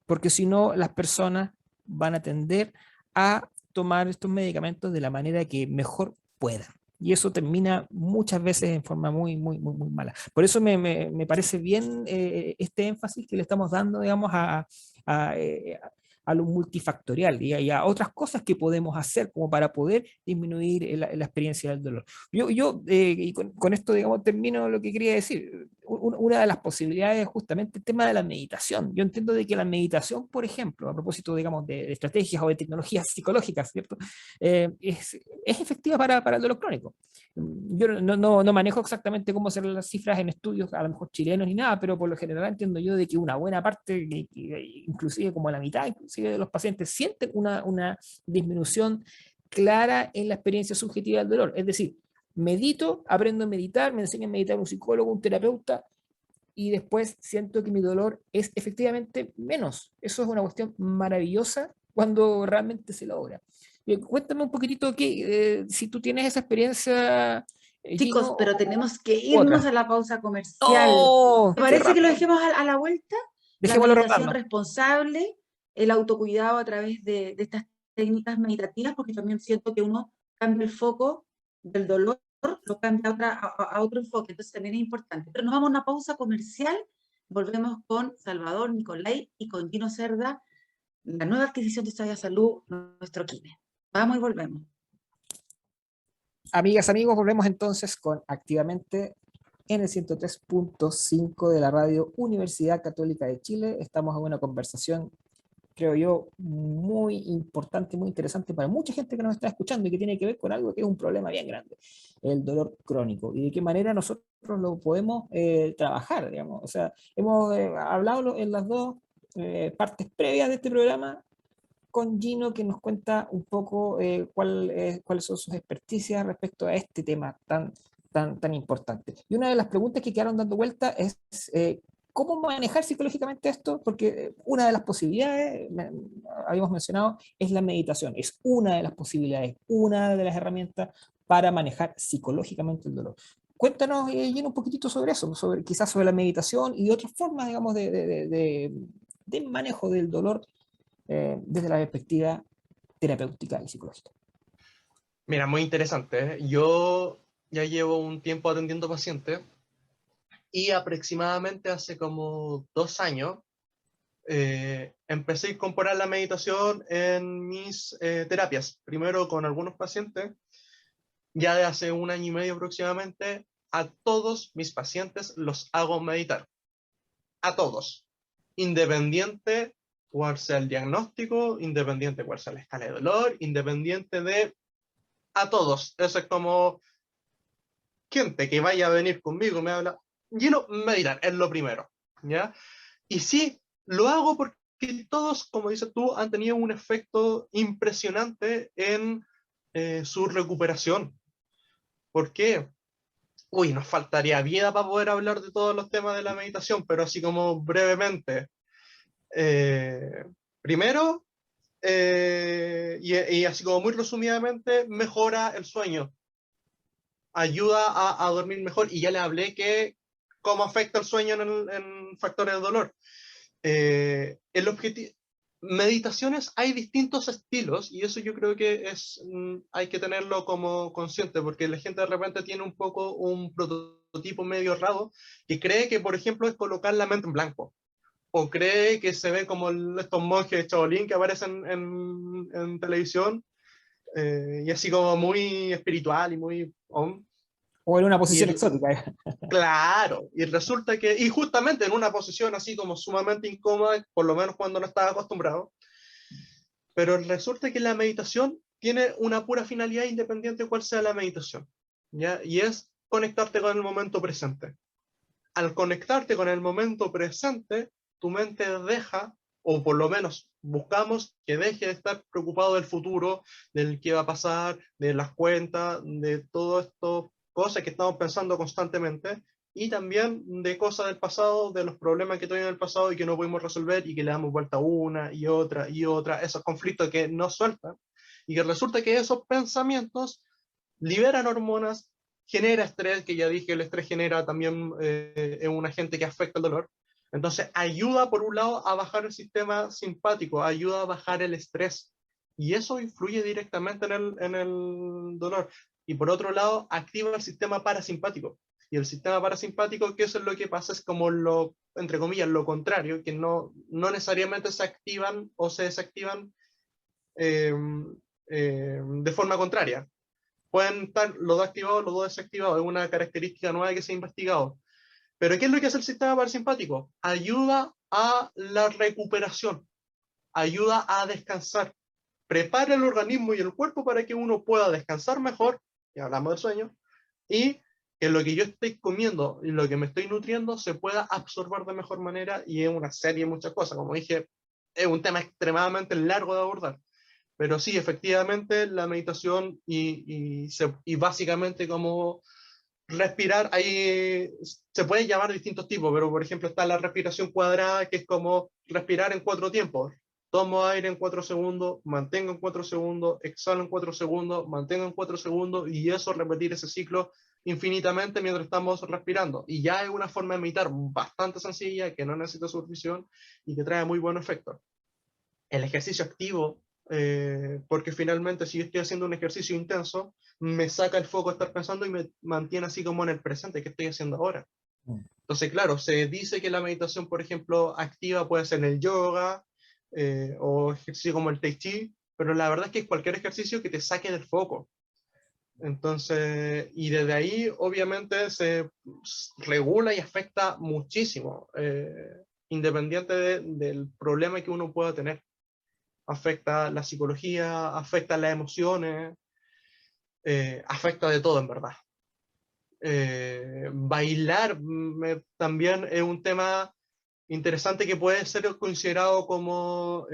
porque si no, las personas van a tender a tomar estos medicamentos de la manera que mejor puedan. Y eso termina muchas veces en forma muy, muy, muy, muy mala. Por eso me parece bien este énfasis que le estamos dando, digamos, a lo multifactorial y a otras cosas que podemos hacer como para poder disminuir la experiencia del dolor. Y con esto, digamos, termino lo que quería decir. Una de las posibilidades es justamente el tema de la meditación. Yo entiendo de que la meditación, por ejemplo, a propósito, digamos, de estrategias o de tecnologías psicológicas, ¿cierto? Es efectiva para el dolor crónico. Yo no manejo exactamente cómo ser las cifras en estudios, a lo mejor chilenos ni nada, pero por lo general entiendo yo de que una buena parte, inclusive como la mitad inclusive de los pacientes, sienten una disminución clara en la experiencia subjetiva del dolor. Es decir, medito, aprendo a meditar, me enseña a meditar un psicólogo, un terapeuta, y después siento que mi dolor es efectivamente menos. Eso es una cuestión maravillosa cuando realmente se logra. Cuéntame un poquitito si tú tienes esa experiencia, Chicos, Gino, pero o tenemos que u irnos otra. a la pausa comercial. ¡Oh! ¿Te ¡Qué parece que lo rápido! dejemos a la vuelta? La Dejémoslo meditación rotando. responsable, el autocuidado a través de estas técnicas meditativas, porque también siento que uno cambia el foco del dolor, lo cambia a otro enfoque, entonces también es importante. Pero nos vamos a una pausa comercial, volvemos con Salvador, Nicolai y con Gino Cerda, la nueva adquisición de Sabia Salud, nuestro kine. Vamos y volvemos. Amigas, amigos, volvemos entonces con Activamente en el 103.5 de la radio Universidad Católica de Chile. Estamos en una conversación, creo yo, muy importante, muy interesante para mucha gente que nos está escuchando y que tiene que ver con algo que es un problema bien grande, el dolor crónico, y de qué manera nosotros lo podemos trabajar, digamos. O sea, hemos hablado en las dos partes previas de este programa con Gino, que nos cuenta un poco cuáles son sus experticias respecto a este tema tan importante. Y una de las preguntas que quedaron dando vuelta es ¿cómo manejar psicológicamente esto? Porque una de las posibilidades, habíamos mencionado, es la meditación. Es una de las posibilidades, una de las herramientas para manejar psicológicamente el dolor. Cuéntanos, Gino, un poquitito sobre eso, quizás sobre la meditación y otras formas, digamos, de manejo del dolor desde la perspectiva terapéutica y psicológica. Mira, muy interesante, ¿eh? Yo ya llevo un tiempo atendiendo pacientes y aproximadamente hace como 2 años empecé a incorporar la meditación en mis terapias. Primero con algunos pacientes, ya de hace 1 año y medio aproximadamente, a todos mis pacientes los hago meditar. A todos. Independiente cuál sea el diagnóstico, independiente cuál sea la escala de dolor, independiente de... A todos. Eso es como gente que vaya a venir conmigo, me habla, Gino, meditar, es lo primero, ¿ya? Y sí, lo hago porque todos, como dices tú, han tenido un efecto impresionante en su recuperación. ¿Por qué? Uy, nos faltaría vida para poder hablar de todos los temas de la meditación, pero así como brevemente. Primero, y así como muy resumidamente, mejora el sueño. Ayuda a dormir mejor, y ya le hablé que cómo afecta el sueño en factores de dolor. El objetivo, meditaciones hay distintos estilos, y eso yo creo que hay que tenerlo como consciente, porque la gente de repente tiene un poco un prototipo medio errado, que cree que, por ejemplo, es colocar la mente en blanco. o cree que se ve como estos monjes de Shaolin que aparecen en televisión, y así como muy espiritual y muy... O en una y posición exótica. claro, y resulta que, y justamente en una posición así como sumamente incómoda, por lo menos cuando no estaba acostumbrado, pero resulta que la meditación tiene una pura finalidad independiente de cuál sea la meditación, ¿ya? Y es conectarte con el momento presente. Al conectarte con el momento presente, tu mente deja, o por lo menos buscamos que deje de estar preocupado del futuro, del qué va a pasar, de las cuentas, de todo esto, cosas que estamos pensando constantemente, y también de cosas del pasado, de los problemas que tuvimos en el pasado y que no pudimos resolver y que le damos vuelta una y otra, esos conflictos que no sueltan, y que resulta que esos pensamientos liberan hormonas, genera estrés, que ya dije, el estrés genera también es un agente que afecta el dolor. Entonces ayuda por un lado a bajar el sistema simpático, ayuda a bajar el estrés, y eso influye directamente en el dolor. Y por otro lado, activa el sistema parasimpático. Y el sistema parasimpático, ¿qué es lo que pasa? Es como lo, entre comillas, lo contrario, que no necesariamente se activan o se desactivan de forma contraria. Pueden estar los dos activados, los dos desactivados, es una característica nueva que se ha investigado. Pero ¿qué es lo que hace el sistema parasimpático? Ayuda a la recuperación, ayuda a descansar, prepara el organismo y el cuerpo para que uno pueda descansar mejor, y hablamos del sueño, y que lo que yo estoy comiendo y lo que me estoy nutriendo se pueda absorber de mejor manera, y es una serie de muchas cosas. Como dije, es un tema extremadamente largo de abordar. Pero sí, efectivamente, la meditación y básicamente como respirar, ahí se puede llamar distintos tipos, pero por ejemplo está la respiración cuadrada, que es como respirar en 4 tiempos. Tomo aire en 4 segundos, mantengo en 4 segundos, exhalo en 4 segundos, mantengo en 4 segundos, y eso, repetir ese ciclo infinitamente mientras estamos respirando. Y ya es una forma de meditar bastante sencilla, que no necesita supervisión y que trae muy buenos efectos. El ejercicio activo, porque finalmente si yo estoy haciendo un ejercicio intenso, me saca el foco de estar pensando y me mantiene así como en el presente que estoy haciendo ahora. Entonces, claro, se dice que la meditación, por ejemplo, activa puede ser en el yoga, o ejercicio como el tai chi, pero la verdad es que es cualquier ejercicio que te saque del foco. Entonces, y desde ahí obviamente se regula y afecta muchísimo, independiente del problema que uno pueda tener. Afecta la psicología, afecta las emociones, afecta de todo en verdad. Bailar también es un tema interesante que puede ser considerado como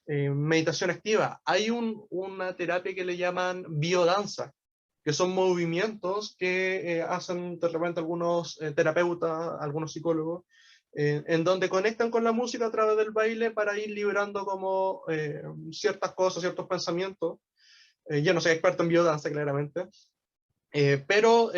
meditación activa. Hay una terapia que le llaman biodanza, que son movimientos que hacen de repente algunos terapeutas, algunos psicólogos, en donde conectan con la música a través del baile para ir liberando como ciertas cosas, ciertos pensamientos. Yo no soy experto en biodanza, claramente, pero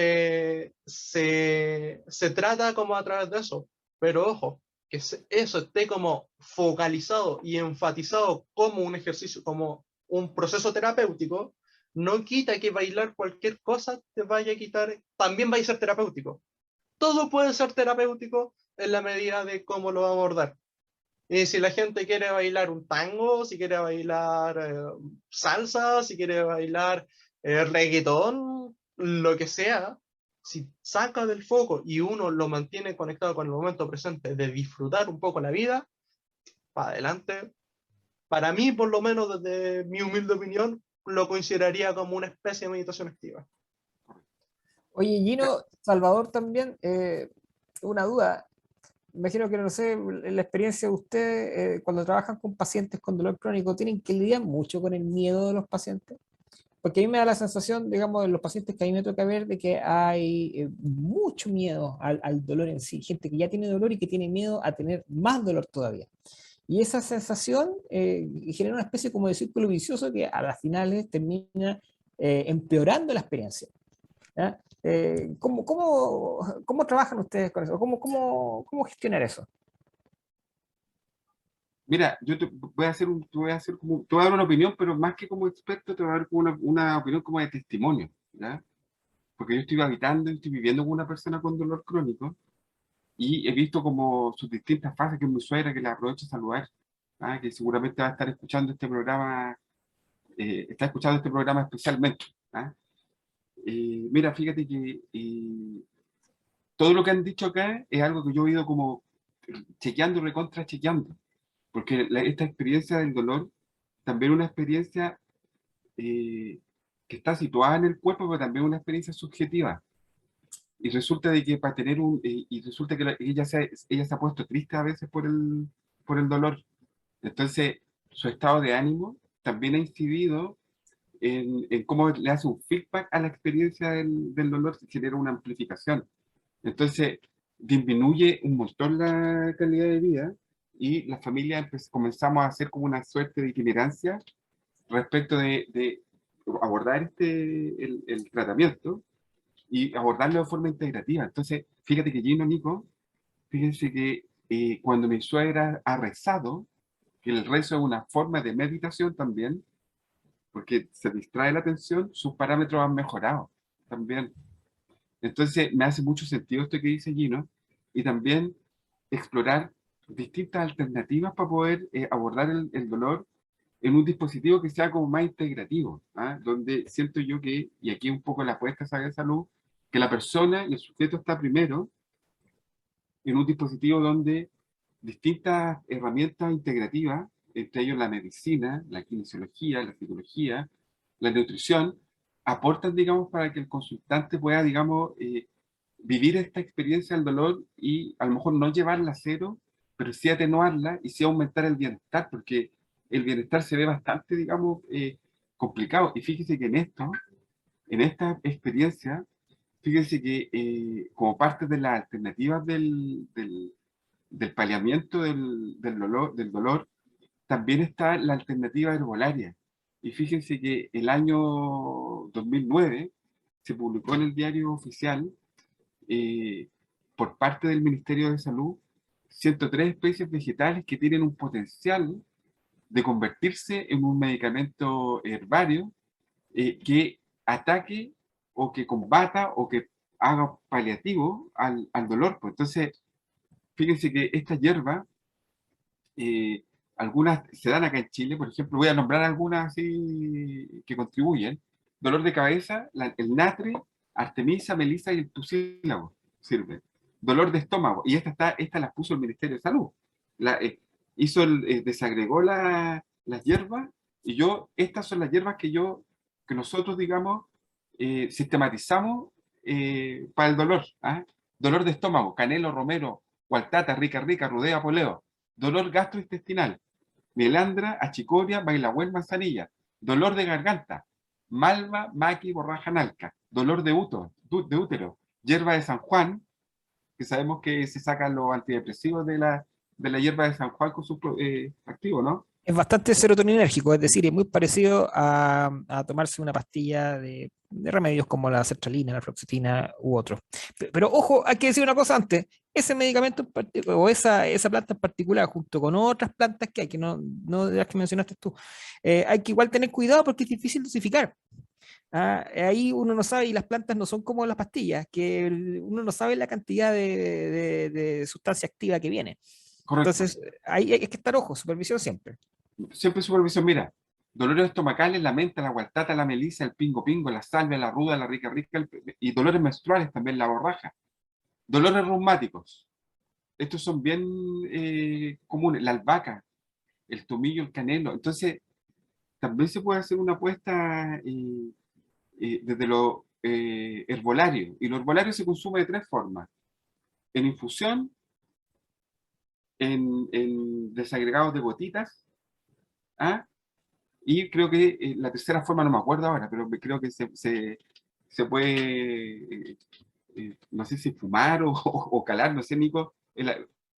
se trata como a través de eso. Pero ojo, que eso esté como focalizado y enfatizado como un ejercicio, como un proceso terapéutico, no quita que bailar cualquier cosa te vaya a quitar, también va a ser terapéutico. Todo puede ser terapéutico en la medida de cómo lo va a abordar. Y si la gente quiere bailar un tango, si quiere bailar salsa, si quiere bailar reggaetón, lo que sea, si saca del foco y uno lo mantiene conectado con el momento presente de disfrutar un poco la vida, para adelante. Para mí, por lo menos desde mi humilde opinión, lo consideraría como una especie de meditación activa. Oye, Gino, Salvador también, una duda. Imagino que, no sé, en la experiencia de ustedes, cuando trabajan con pacientes con dolor crónico, ¿tienen que lidiar mucho con el miedo de los pacientes? Porque a mí me da la sensación, digamos, de los pacientes que a mí me toca ver, de que hay mucho miedo al dolor en sí. Gente que ya tiene dolor y que tiene miedo a tener más dolor todavía. Y esa sensación genera una especie como de círculo vicioso que a las finales termina empeorando la experiencia. ¿Ya? ¿Cómo trabajan ustedes con eso? ¿Cómo gestionar eso? Mira, yo te voy a hacer te voy a dar una opinión, pero más que como experto, te voy a dar como una opinión como de testimonio, ¿ya? Porque yo estoy viviendo con una persona con dolor crónico, y he visto como sus distintas fases, que es mi suegra, que la aprovecho a saludar, que seguramente va a estar escuchando este programa, está escuchando este programa especialmente. ¿Ah? Mira, fíjate que todo lo que han dicho acá es algo que yo he ido como chequeando, recontra chequeando, porque esta experiencia del dolor también es una experiencia que está situada en el cuerpo, pero también una experiencia subjetiva. Y resulta de que para tener y resulta que ella se ha puesto triste a veces por el dolor. Entonces, su estado de ánimo también ha incidido en cómo le hace un feedback a la experiencia del dolor, se genera una amplificación. Entonces, disminuye un montón la calidad de vida y la familia comenzamos a hacer como una suerte de itinerancia respecto de abordar el tratamiento y abordarlo de forma integrativa. Entonces, fíjate que Gino, Nico, fíjense que cuando mi suegra ha rezado, que el rezo es una forma de meditación también, porque se distrae la atención, sus parámetros han mejorado también. Entonces, me hace mucho sentido esto que dice Gino, y también explorar distintas alternativas para poder abordar el dolor en un dispositivo que sea como más integrativo, donde siento yo que, y aquí un poco la apuesta de salud, que la persona y el sujeto está primero en un dispositivo donde distintas herramientas integrativas, entre ellos la medicina, la kinesiología, la psicología, la nutrición, aportan, digamos, para que el consultante pueda, digamos, vivir esta experiencia del dolor y a lo mejor no llevarla a cero, pero sí atenuarla y sí aumentar el bienestar, porque el bienestar se ve bastante, digamos, complicado. Y fíjese que en esta experiencia, fíjese que como parte de las alternativas del paliamiento del dolor, también está la alternativa herbolaria. Y fíjense que el año 2009 se publicó en el diario oficial, por parte del Ministerio de Salud, 103 especies vegetales que tienen un potencial de convertirse en un medicamento herbario que ataque o que combata o que haga paliativo al dolor. Pues entonces, fíjense que esta hierba, algunas se dan acá en Chile, por ejemplo, voy a nombrar algunas así que contribuyen. Dolor de cabeza, el natre, artemisa, melisa y el tucílago sirven. Dolor de estómago, y esta las puso el Ministerio de Salud. La, desagregó las hierbas, y estas son las hierbas que nosotros, digamos, sistematizamos para el dolor. Dolor de estómago, canelo, romero, gualtata, rica, rudea, poleo. Dolor gastrointestinal, melandra, achicoria, bailahuel, manzanilla. Dolor de garganta, malva, maqui, borraja, nalca. Dolor de útero, hierba de San Juan, que sabemos que se sacan los antidepresivos de la hierba de San Juan con su activo, ¿no? Es bastante serotoninérgico, es decir, es muy parecido a tomarse una pastilla de remedios como la sertralina, la fluoxetina u otros. Pero ojo, hay que decir una cosa antes, ese medicamento o esa planta en particular, junto con otras plantas que hay, que no de las que mencionaste tú, hay que igual tener cuidado porque es difícil dosificar. Ahí uno no sabe, y las plantas no son como las pastillas, que uno no sabe la cantidad de sustancia activa que viene. Correcto. Entonces, ahí hay que estar ojo, supervisión siempre. Siempre supervisión, mira, dolores estomacales, la menta, la gualtata, la melisa, el pingo pingo, la salvia, la ruda, la rica, y dolores menstruales también, la borraja. Dolores reumáticos, estos son bien comunes, la albahaca, el tomillo, el canelo. Entonces, también se puede hacer una apuesta desde lo herbolario, y lo herbolario se consume de 3 formas: en infusión, en desagregados de gotitas, y creo que la tercera forma no me acuerdo ahora, pero creo que se puede, no sé si fumar o calar, no sé, Nico.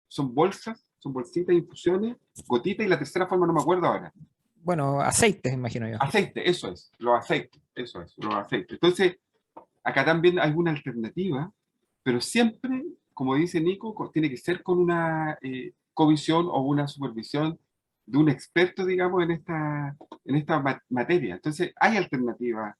Son bolsas, son bolsitas, infusiones, gotitas, y la tercera forma no me acuerdo ahora. Bueno, aceites, imagino yo. Aceite, eso es, los aceites, eso es, los aceites. Entonces, acá también hay una alternativa, pero siempre, como dice Nico, tiene que ser con una comisión o una supervisión de un experto, digamos, en esta materia. Entonces, hay alternativas.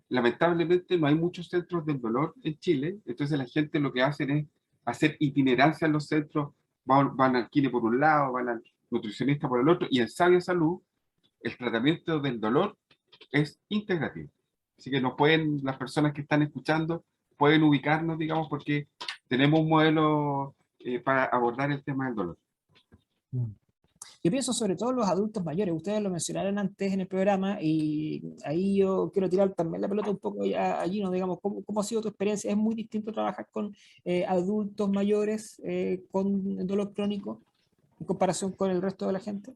Lamentablemente no hay muchos centros del dolor en Chile, entonces la gente lo que hacen es hacer itinerancia en los centros, van al kine por un lado, van al nutricionista por el otro, y en Sabia Salud el tratamiento del dolor es integrativo. Así que las personas que están escuchando pueden ubicarnos, digamos, porque tenemos un modelo para abordar el tema del dolor. Yo pienso sobre todo en los adultos mayores. Ustedes lo mencionaron antes en el programa y ahí yo quiero tirar también la pelota un poco a Gino, digamos, ¿cómo ha sido tu experiencia? ¿Es muy distinto trabajar con adultos mayores con dolor crónico en comparación con el resto de la gente?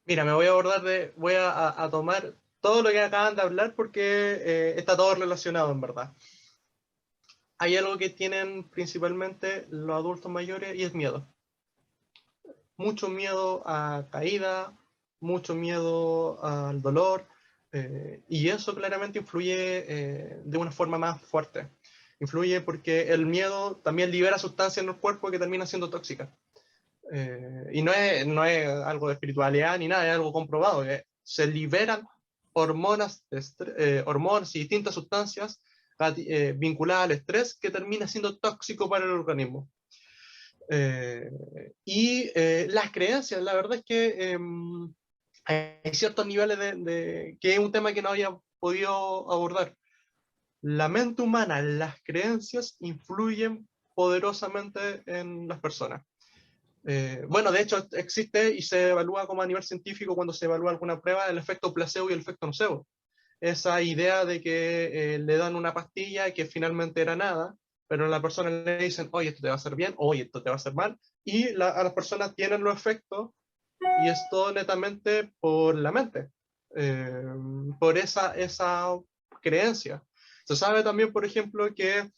Mira, me voy a tomar todo lo que acaban de hablar porque está todo relacionado en verdad. Hay algo que tienen principalmente los adultos mayores y es miedo. Mucho miedo a caída, mucho miedo al dolor, y eso claramente influye de una forma más fuerte. Influye porque el miedo también libera sustancias en el cuerpo que terminan siendo tóxicas. Y no es algo de espiritualidad ni nada, es algo comprobado. Se liberan hormonas y distintas sustancias vinculadas al estrés que termina siendo tóxico para el organismo. Las creencias, la verdad es que hay ciertos niveles que es un tema que no había podido abordar. La mente humana, las creencias influyen poderosamente en las personas. Bueno, de hecho existe y se evalúa como a nivel científico cuando se evalúa alguna prueba el efecto placebo y el efecto nocebo. Esa idea de que le dan una pastilla que finalmente era nada, pero a la persona le dicen, oye, esto te va a hacer bien, oye, esto te va a hacer mal, y a las personas tienen los efectos, y es todo netamente por la mente, por esa creencia. Se sabe también, por ejemplo, que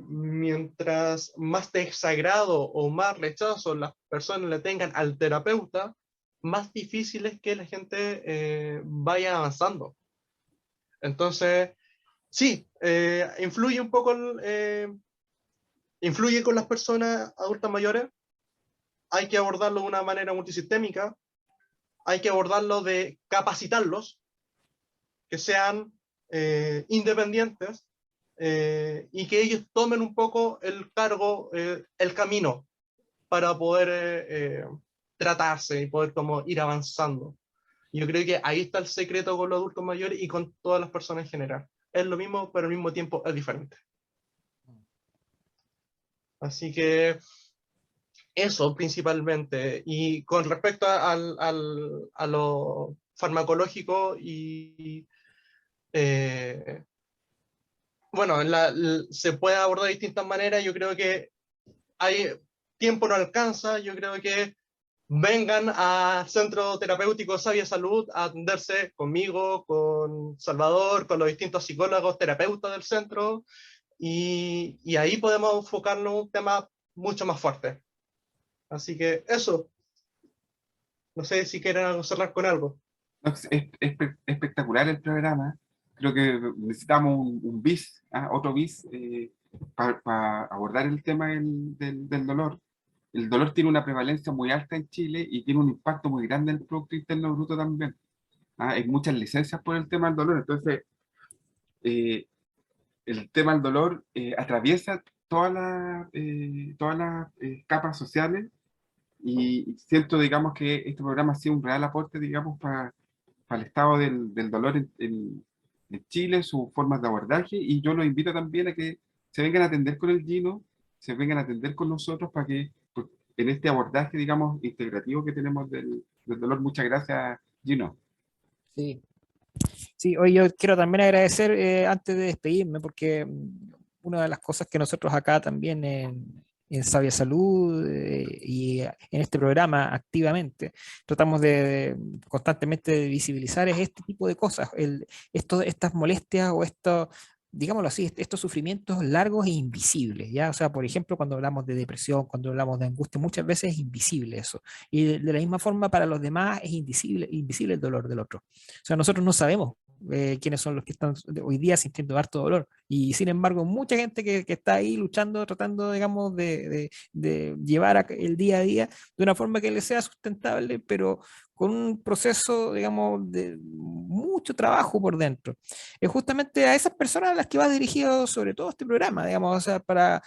mientras más desagrado o más rechazo las personas le tengan al terapeuta, más difícil es que la gente vaya avanzando. Entonces, sí, influye un poco, influye con las personas adultas mayores. Hay que abordarlo de una manera multisistémica. Hay que abordarlo de capacitarlos, que sean independientes y que ellos tomen un poco el cargo, el camino para poder tratarse y poder como ir avanzando. Yo creo que ahí está el secreto con los adultos mayores y con todas las personas en general. Es lo mismo, pero al mismo tiempo es diferente. Así que eso principalmente. Y con respecto a lo farmacológico bueno, se puede abordar de distintas maneras. Yo creo que tiempo no alcanza. Yo creo que vengan al Centro Terapéutico Sabia Salud a atenderse conmigo, con Salvador, con los distintos psicólogos, terapeutas del centro, y ahí podemos enfocarnos en un tema mucho más fuerte. Así que eso. No sé si quieren cerrar con algo. Es espectacular el programa. Creo que necesitamos un bis, otro bis, para abordar el tema del dolor. El dolor tiene una prevalencia muy alta en Chile y tiene un impacto muy grande en el Producto Interno Bruto también. Hay muchas licencias por el tema del dolor, entonces el tema del dolor atraviesa todas las capas sociales, y siento, digamos, que este programa ha sido un real aporte, digamos, para el estado del dolor en Chile, sus formas de abordaje, y yo los invito también a que se vengan a atender con el Gino, se vengan a atender con nosotros para que, pues, en este abordaje, digamos, integrativo que tenemos del dolor. Muchas gracias, Gino. Sí. Sí, hoy yo quiero también agradecer antes de despedirme, porque una de las cosas que nosotros acá también en Sabia Salud y en este programa activamente tratamos de constantemente de visibilizar es este tipo de cosas, estas molestias o estos, digámoslo así, estos sufrimientos largos e invisibles, ¿ya? O sea, por ejemplo, cuando hablamos de depresión, cuando hablamos de angustia, muchas veces es invisible eso. Y de la misma forma para los demás es invisible el dolor del otro. O sea, nosotros no sabemos quiénes son los que están hoy día sintiendo harto dolor. Y sin embargo, mucha gente que está ahí luchando, tratando, digamos, de llevar el día a día de una forma que le sea sustentable, pero con un proceso, digamos, de mucho trabajo por dentro. Es justamente a esas personas a las que va dirigido sobre todo este programa, digamos, o sea, para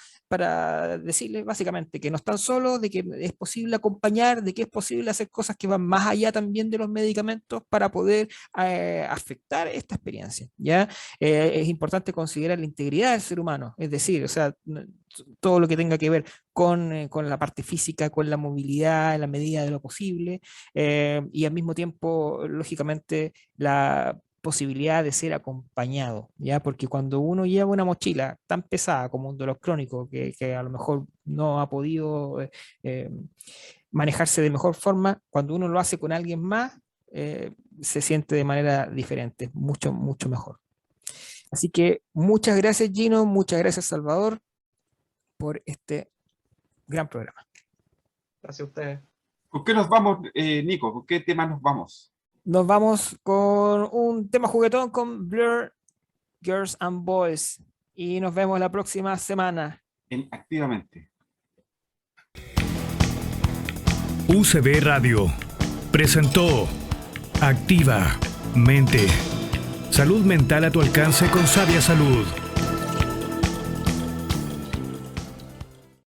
decirles básicamente que no están solos, de que es posible acompañar, de que es posible hacer cosas que van más allá también de los medicamentos para poder afectar esta experiencia, ¿ya? Es importante considerar la integridad del ser humano, es decir, o sea, todo lo que tenga que ver con la parte física, con la movilidad en la medida de lo posible, y al mismo tiempo, lógicamente, la posibilidad de ser acompañado, ¿ya? Porque cuando uno lleva una mochila tan pesada como un dolor crónico, que a lo mejor no ha podido manejarse de mejor forma, cuando uno lo hace con alguien más, se siente de manera diferente, mucho, mucho mejor. Así que muchas gracias, Gino, muchas gracias, Salvador, por este gran programa. Gracias a ustedes. ¿Con qué nos vamos, Nico? ¿Con qué tema nos vamos? Nos vamos con un tema juguetón con Blur, Girls and Boys. Y nos vemos la próxima semana. Activamente. UCB Radio presentó Activa Mente. Salud mental a tu alcance con Sabia Salud.